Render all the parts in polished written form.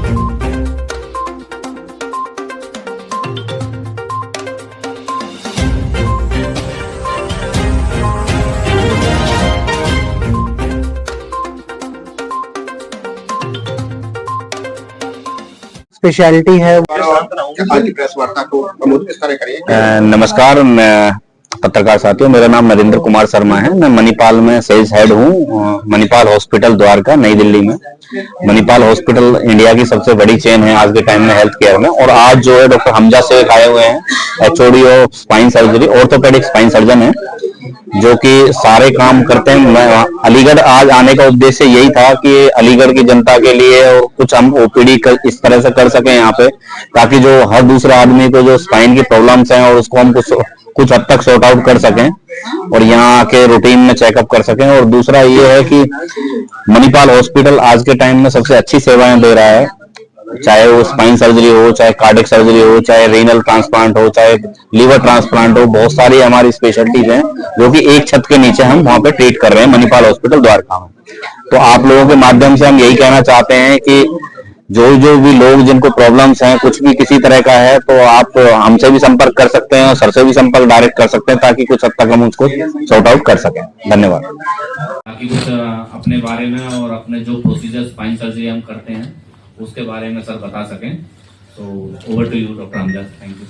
Speciality है। आज की प्रेस वार्ता को प्रमोद किस तरह करेंगे? नमस्कार, मैं पत्रकार साथियों, मेरा नाम नरेंद्र कुमार शर्मा है। मैं मणिपाल में सेल्स हेड हूँ, मणिपाल हॉस्पिटल द्वारका नई दिल्ली में। मणिपाल हॉस्पिटल इंडिया की सबसे बड़ी चेन है आज के टाइम में हेल्थ केयर में। और आज जो है डॉक्टर हमजा शेख आए हुए हैं, HOD of spine surgery, orthopaedic spine surgeon है, जो कि सारे काम करते हैं। मैं अलीगढ़ आज आने का उद्देश्य यही था कि अलीगढ़ की जनता के लिए और कुछ हम OPD इस तरह से कर सकें यहाँ पे, ताकि जो हर दूसरा आदमी को जो स्पाइन की प्रॉब्लम्स हैं और उसको हम कुछ हद तक सॉर्ट आउट कर सकें और यहाँ आके रूटीन में चेकअप कर सकें। और दूसरा ये है कि मणिपाल हॉस्पिटल आज के टाइम में सबसे अच्छी सेवाएं दे रहा है, चाहे वो स्पाइन सर्जरी हो, चाहे कार्डियक सर्जरी हो, चाहे रीनल ट्रांसप्लांट हो, चाहे लीवर ट्रांसप्लांट हो। बहुत सारी हमारी स्पेशलिटीज हैं जो कि एक छत के नीचे हम वहां पे ट्रीट कर रहे हैं मणिपाल हॉस्पिटल द्वारका में। तो आप लोगों के माध्यम से हम यही कहना चाहते हैं कि जो भी लोग जिनको प्रॉब्लम्स हैं, कुछ भी किसी तरह का है, तो आप हमसे भी संपर्क कर सकते हैं और सर से भी संपर्क डायरेक्ट कर सकते हैं, ताकि कुछ हद तक हम उसको सॉर्ट आउट कर सकें। धन्यवाद। बाकी कुछ अपने बारे में और अपने जो प्रोसीजर स्पाइन सर्जरी हम करते हैं उसके बारे में सर बता सकें, तो over to you doctor Hamza. Thank you.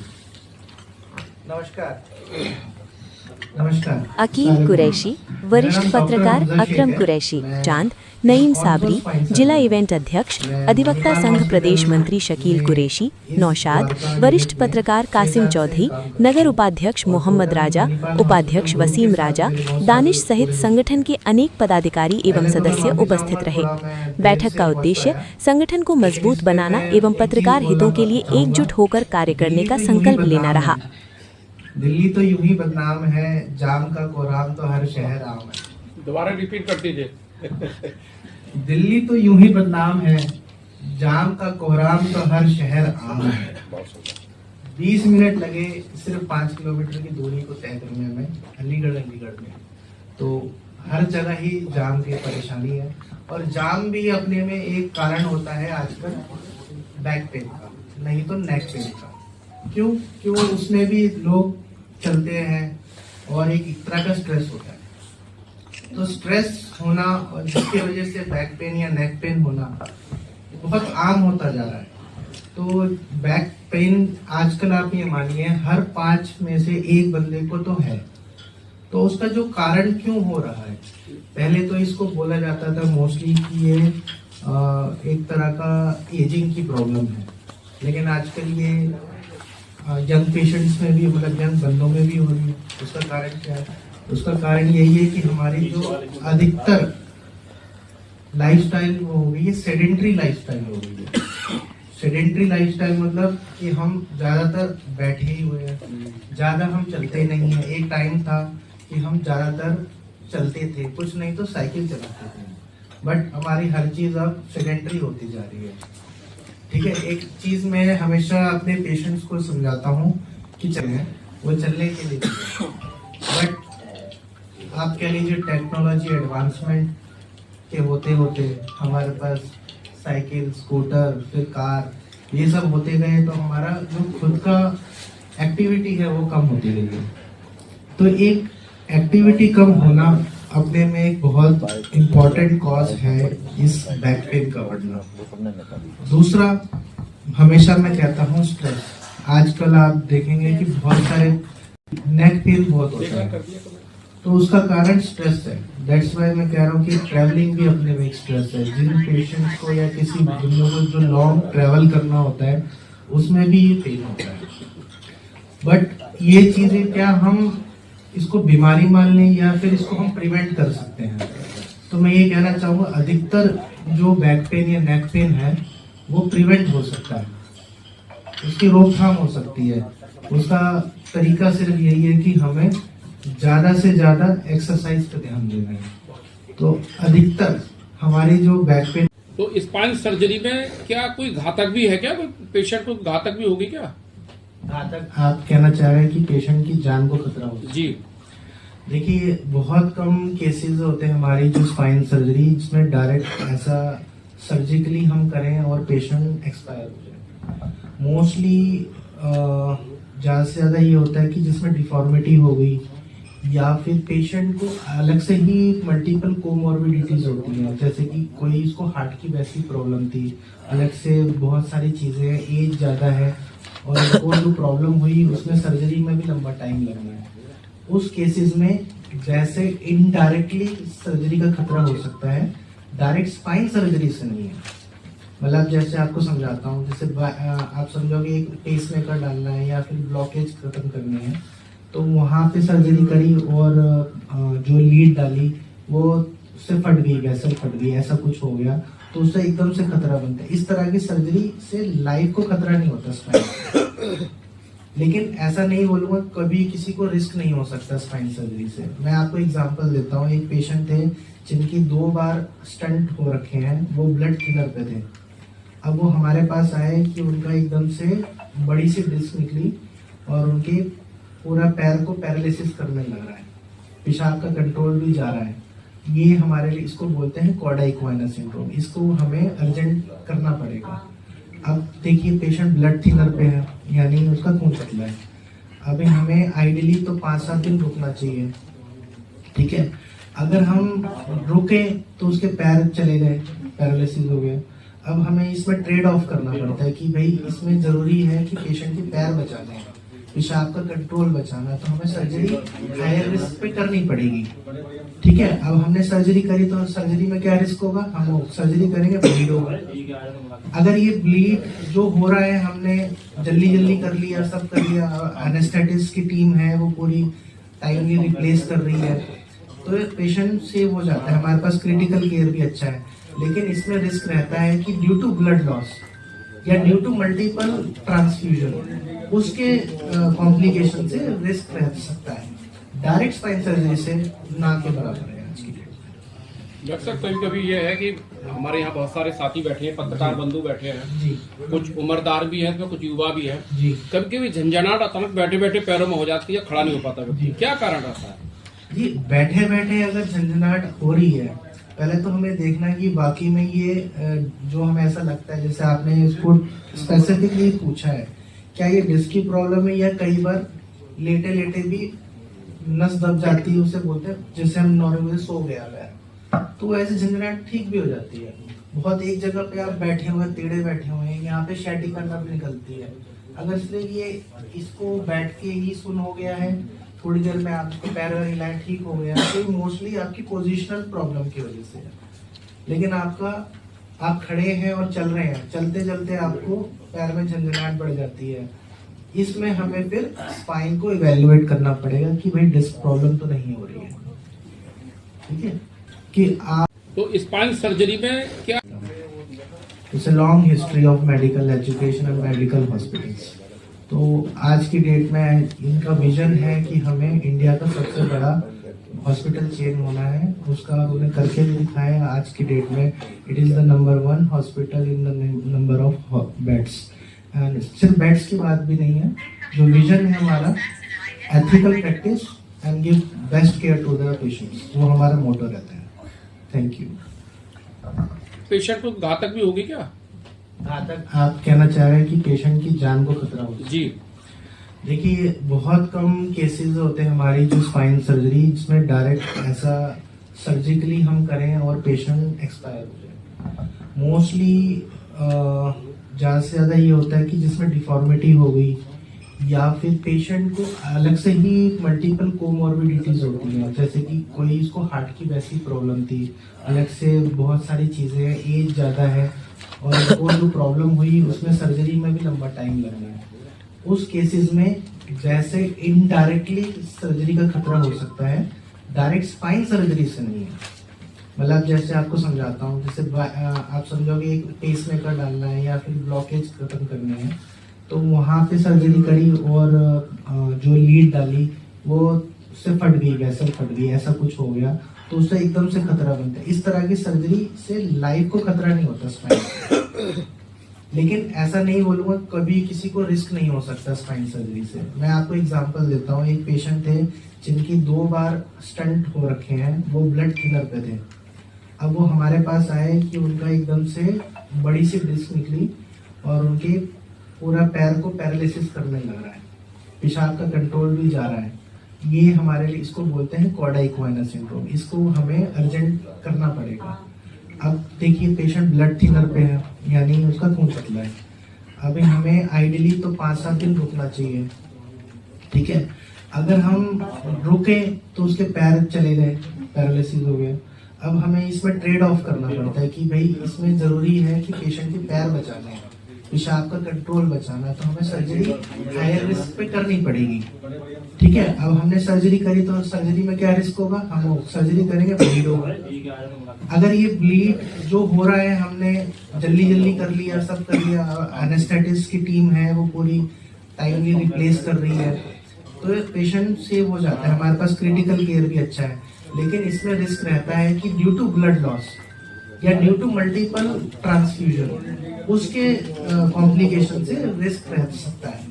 नमस्कार। अकील कुरैशी, वरिष्ठ पत्रकार अकरम कुरैशी, चांद, नईम साबरी, जिला इवेंट अध्यक्ष, अधिवक्ता संघ प्रदेश मंत्री शकील कुरैशी, नौशाद, वरिष्ठ पत्रकार कासिम चौधरी, नगर उपाध्यक्ष मोहम्मद राजा, उपाध्यक्ष वसीम राजा, दानिश सहित संगठन के अनेक पदाधिकारी एवं सदस्य उपस्थित रहे। बैठक का उद्देश्य संगठन को मजबूत बनाना एवं पत्रकार हितों के लिए एकजुट होकर कार्य करने का संकल्प लेना रहा। दिल्ली तो यूं ही बदनाम है, जाम का कोहराम तो हर शहर आम है। दोबारा रिपीट कर दीजिए। दिल्ली तो यूं ही बदनाम है, जाम का कोहराम तो हर शहर आम है। 20 मिनट लगे सिर्फ 5 किलोमीटर की दूरी को तय करने में अलीगढ़ में। तो हर जगह ही जाम की परेशानी है, और जाम भी अपने में एक कारण होता है आजकल बैक पेन का, नहीं तो नेक पेन का। क्यों उसमें भी लोग चलते हैं और एक तरह का स्ट्रेस होता है। तो स्ट्रेस होना और जिसकी वजह से बैक पेन या नेक पेन होना बहुत आम होता जा रहा है। तो बैक पेन आजकल आप ये मानिए हर 5 में से 1 बंदे को तो है। तो उसका जो कारण क्यों हो रहा है, पहले तो इसको बोला जाता था मोस्टली कि ये एक तरह का एजिंग की प्रॉब्लम है, लेकिन आजकल ये यंग पेशेंट्स में भी, मतलब यंग बंदों में भी हो रही है। उसका कारण क्या है? उसका कारण यही है कि हमारी जो अधिकतर लाइफस्टाइल वो हो गई है, सेडेंट्री लाइफस्टाइल हो गई है। सेडेंट्री लाइफस्टाइल मतलब कि हम ज्यादातर बैठे ही हुए हैं, ज्यादा हम चलते नहीं है। एक टाइम था कि हम ज्यादातर चलते थे, कुछ नहीं तो साइकिल चलाते थे, बट हमारी हर चीज अब सेडेंट्री होती जा रही है। ठीक है, एक चीज मैं हमेशा अपने पेशेंट्स को समझाता हूँ कि वो चलने के लिए, बट आप कह लीजिए टेक्नोलॉजी एडवांसमेंट के होते होते हमारे पास साइकिल, स्कूटर, फिर कार, ये सब होते गए, तो हमारा जो खुद का एक्टिविटी है वो कम होती गई है। तो एक एक्टिविटी कम होना अपने में एक बहुत इम्पोर्टेंट कॉज है इस बैक पेन का बढ़ना। दूसरा, हमेशा मैं कहता हूँ स्ट्रेस। आजकल आप देखेंगे कि बहुत सारे नेक पेन बहुत होता है, तो उसका कारण स्ट्रेस है। दैट्स वाई मैं कह रहा हूँ कि ट्रैवलिंग भी अपने में एक स्ट्रेस है। जिन पेशेंट्स को या किसी जिन को जो लॉन्ग ट्रैवल करना होता है उसमें भी ये पेन होता है। बट ये चीजें क्या हम इसको बीमारी मान लें या फिर इसको हम प्रिवेंट कर सकते हैं? तो मैं ये कहना चाहूँगा अधिकतर जो बैक पेन या नेक पेन है वो प्रिवेंट हो सकता है, उसकी रोकथाम हो सकती है। उसका तरीका सिर्फ यही है कि हमें ज्यादा से ज्यादा एक्सरसाइज पर ध्यान देना है। तो अधिकतर हमारी जो बैक पेन, तो स्पाइन सर्जरी में क्या कोई घातक भी है क्या? कोई पेशेंट को घातक भी होगी क्या? घातक आप कहना चाह रहे हैं कि पेशेंट की जान को खतरा हो? जी देखिए, बहुत कम केसेस होते हैं हमारी जो स्पाइन सर्जरी जिसमें डायरेक्ट ऐसा सर्जिकली हम करें और पेशेंट एक्सपायर हो जाए। मोस्टली ज़्यादा से ज़्यादा ये होता है कि जिसमें डिफॉर्मिटी हो गई या फिर पेशेंट को अलग से ही मल्टीपल कोमॉर्बिडिटीज होती हैं, जैसे कि कोई इसको हार्ट की वैसी प्रॉब्लम थी, अलग से बहुत सारी चीज़ें, एज ज़्यादा है और उसको जो प्रॉब्लम हुई उसमें सर्जरी में भी लंबा टाइम लगना है। उस केसेस में जैसे इनडायरेक्टली सर्जरी का खतरा हो सकता है, डायरेक्ट स्पाइन सर्जरी से नहीं है। मतलब जैसे आपको समझाता हूँ, जैसे आप समझोगे एक पेसमेकर डालना है या फिर ब्लॉकेज खत्म करनी है, तो वहाँ पे सर्जरी करी और जो लीड डाली वो उससे फट गई, वेसल फट गई, ऐसा कुछ हो गया तो उससे एकदम से खतरा बनता है। इस तरह की सर्जरी से लाइफ को खतरा नहीं होता स्पाइन, लेकिन ऐसा नहीं बोलूँगा कभी किसी को रिस्क नहीं हो सकता स्पाइन सर्जरी से। मैं आपको एग्जांपल देता हूँ, एक पेशेंट थे जिनकी 2 बार स्टंट हो रखे हैं, वो ब्लड थिनर पे थे। अब वो हमारे पास आए कि उनका एकदम से बड़ी सी डिस्क निकली और उनके पूरा पैर को पैरालिसिस करने लग रहा है, पेशाब का कंट्रोल भी जा रहा है। ये हमारे लिए इसको बोलते हैं कॉर्डा इक्वाइना सिंड्रोम, इसको हमें अर्जेंट करना पड़ेगा। अब देखिए पेशेंट ब्लड थिनर पे है, यानी उसका खून पतला है। अभी हमें आइडियली तो 5-7 दिन रुकना चाहिए, ठीक है। अगर हम रुके तो उसके पैर चले गए, पैरालिसिस हो गया। अब हमें इसमें ट्रेड ऑफ करना पड़ता है कि भाई इसमें जरूरी है कि पेशेंट के पैर बचाने हैं, पेशाब का कंट्रोल बचाना है, तो हमें सर्जरी हायर रिस्क पे करनी पड़ेगी, ठीक है। अब हमने सर्जरी करी तो सर्जरी में क्या रिस्क होगा, हम सर्जरी करेंगे ब्लीड होगा। अगर ये ब्लीड जो हो रहा है हमने जल्दी कर लिया, सब कर लिया, एनेस्थेटिस्ट की टीम है वो पूरी टाइमली रिप्लेस कर रही है, तो पेशेंट सेव हो जाता है, हमारे पास क्रिटिकल केयर भी अच्छा है। लेकिन इसमें रिस्क रहता है कि ड्यू टू ब्लड लॉस या ड्यू टू मल्टीपल ट्रांसफ्यूजन उसके कॉम्प्लिकेशन से रिस्क रह सकता है। डायरेक्ट स्पाइन सर्जरी से ना के बराबर है आज की डेट में। डॉक्टर साहब कभी कभी ये है कि हमारे यहाँ बहुत सारे साथी बैठे हैं, पत्रकार बंधु बैठे हैं जी, कुछ उम्रदार भी है, कुछ युवा भी है जी कभी कभी झंझनाहट अचानक बैठे बैठे पैरों में हो जाती है, खड़ा नहीं हो पाता व्यक्ति, क्या कारण रहता है? जी, बैठे बैठे अगर झंझनाहट हो रही है, पहले तो हमें देखना है कि बाकी में ये जो हमें ऐसा लगता है, जैसे आपने इसको स्पेसिफिकली पूछा है, क्या ये डिस्क की प्रॉब्लम है या कई बार लेटे लेटे भी नस दब जाती है, उसे बोलते हैं जैसे हम नॉर्मली सो गया है, तो ऐसे झंझनाहट ठीक भी हो जाती है। बहुत एक जगह पे आप बैठे हुए टेढ़े बैठे हुए हैं, यहाँ पे शैटिका नर्व निकलती है, अगर सिर्फ ये इसको बैठ के ही सुन हो गया है, थोड़ी देर में आपको पैर हिलाए ठीक हो गया, तो मोस्टली आपकी पोजीशनल प्रॉब्लम की वजह से है। लेकिन आप खड़े हैं और चल रहे हैं, चलते चलते आपको पैर में झंझनाहट बढ़ जाती है, इसमें हमें फिर स्पाइन को इवेल्युएट करना पड़ेगा कि भाई डिस्क प्रॉब्लम तो नहीं हो रही है, ठीक है। कि आप तो स्पाइन सर्जरी में क्या it's a long history of medical education and medical hospitals. तो आज की डेट में इनका विजन है कि हमें इंडिया का सबसे बड़ा हॉस्पिटल चेन होना है, उसका उन्हें करके भी दिखाया। आज की डेट में it is the number 1 hospital in the number of beds. And सिर्फ बेड्स की बात भी नहीं है, जो विजन है हमारा ethical practice and give best care to the patients, वो हमारा मोटो रहता है। Thank you. पेशेंट को घातक भी होगी क्या? घातक आप कहना चाह रहे हैं कि पेशेंट की जान को खतरा हो? जी, देखिए बहुत कम केसेस होते हैं हमारी जो स्पाइन सर्जरी जिसमें डायरेक्ट ऐसा सर्जिकली हम करें और पेशेंट एक्सपायर हो जाए। मोस्टली ज़्यादा से ज़्यादा ये होता है कि जिसमें डिफॉर्मिटी हो गई या फिर पेशेंट को अलग से ही मल्टीपल कोमॉर्बिडिटीज होती हैं, जैसे कि कोई इसको हार्ट की वैसी प्रॉब्लम थी, अलग से बहुत सारी चीज़ें, एज ज़्यादा है और वो जो प्रॉब्लम हुई उसमें सर्जरी में भी लंबा टाइम लगना है। उस केसेस में जैसे इनडायरेक्टली सर्जरी का खतरा हो सकता है, डायरेक्ट स्पाइन सर्जरी से नहीं है। मतलब जैसे आपको समझाता हूँ, जैसे आप समझोगे एक पेसमेकर डालना है या फिर ब्लॉकेज खत्म करनी है, तो वहाँ पे सर्जरी करी और जो लीड डाली वो उससे फट गई, वेसल फट गई, ऐसा कुछ हो गया तो उससे एकदम से खतरा बनता है। इस तरह की सर्जरी से लाइफ को खतरा नहीं होता स्पाइन, लेकिन ऐसा नहीं बोलूँगा कभी किसी को रिस्क नहीं हो सकता स्पाइन सर्जरी से। मैं आपको एग्जांपल देता हूँ, एक पेशेंट थे जिनकी 2 बार स्टंट हो रखे हैं, वो ब्लड थिनर पे थे। अब वो हमारे पास आए कि उनका एकदम से बड़ी सी डिस्क निकली और उनके पूरा पैर को पैरालिसिस करने लग रहा है, पेशाब का कंट्रोल भी जा रहा है। ये हमारे लिए इसको बोलते हैं कॉर्डा इक्वाना सिंड्रोम। इसको हमें अर्जेंट करना पड़ेगा। अब देखिए पेशेंट ब्लड थिनर पे है, यानी उसका खून पतला है। अभी हमें आइडियली तो 5-7 दिन रुकना चाहिए, ठीक है। अगर हम रुके तो उसके पैर चले गए, पैरालिसिस हो गया। अब हमें इसमें ट्रेड ऑफ करना पड़ता है कि भाई इसमें जरूरी है कि पेशेंट के पैर बचाने हैं, पेशाब का कंट्रोल बचाना है, तो हमें सर्जरी हायर रिस्क पे करनी पड़ेगी, ठीक है। अब हमने सर्जरी करी तो सर्जरी में क्या रिस्क होगा, हम सर्जरी करेंगे ब्लीड होगा। अगर ये ब्लीड जो हो रहा है हमने जल्दी कर लिया, सब कर लिया, एनेस्थेटिस्ट की टीम है वो पूरी टाइमली रिप्लेस कर रही है, तो पेशेंट सेव हो जाता है। हमारे पास क्रिटिकल केयर भी अच्छा है, लेकिन इसमें रिस्क रहता है कि ड्यू टू ब्लड लॉस या ड्यू टू मल्टीपल ट्रांसफ्यूजन उसके कॉम्प्लिकेशन से रिस्क रह सकता है।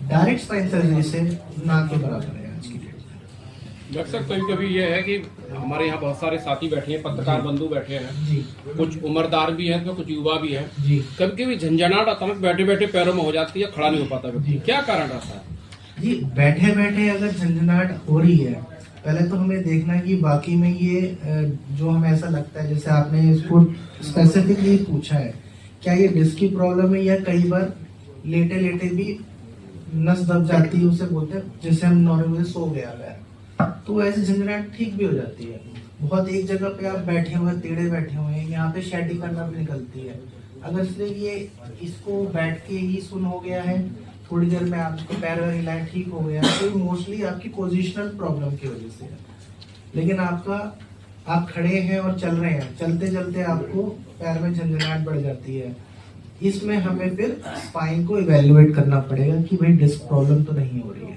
डायरेक्ट स्पाइन सर्जरी से ना के बराबर है आज की डेट में। डॉक्टर साहब कभी कभी ये है कि हमारे यहाँ बहुत सारे साथी बैठे हैं, पत्रकार बंधु बैठे हैं जी, कुछ उम्रदार भी हैं तो कुछ युवा भी हैं जी कभी कभी झंझनाहट अचानक बैठे बैठे पैरों में हो जाती है, खड़ा नहीं हो पाता व्यक्ति, क्या कारण रहता है? जी, बैठे बैठे अगर झंझनाहट हो रही है, पहले तो हमें देखना है कि बाकी में ये जो हमें ऐसा लगता है, जैसे आपने इसको स्पेसिफिकली पूछा है, क्या ये डिस्क की प्रॉब्लम है या कई बार लेटे लेटे भी नस दब जाती है, उसे बोलते हैं जैसे हम नॉर्मली सो गया है, तो ऐसे झंझनाहट ठीक भी हो जाती है। बहुत एक जगह पे आप बैठे हुए टेढ़े बैठे हुए हैं, यहाँ पे शैडी करना भी निकलती है। अगर सिर्फ ये इसको बैठ के ही सुन हो गया है, थोड़ी देर में आपको पैर हिलाए ठीक हो गया, तो मोस्टली आपकी पोजिशनल प्रॉब्लम की वजह से है। लेकिन आप खड़े हैं और चल रहे हैं, चलते चलते आपको पैर में झंझनाहट बढ़ जाती है, इसमें हमें फिर स्पाइन को इवेल्युएट करना पड़ेगा कि भाई डिस्क प्रॉब्लम तो नहीं हो रही है।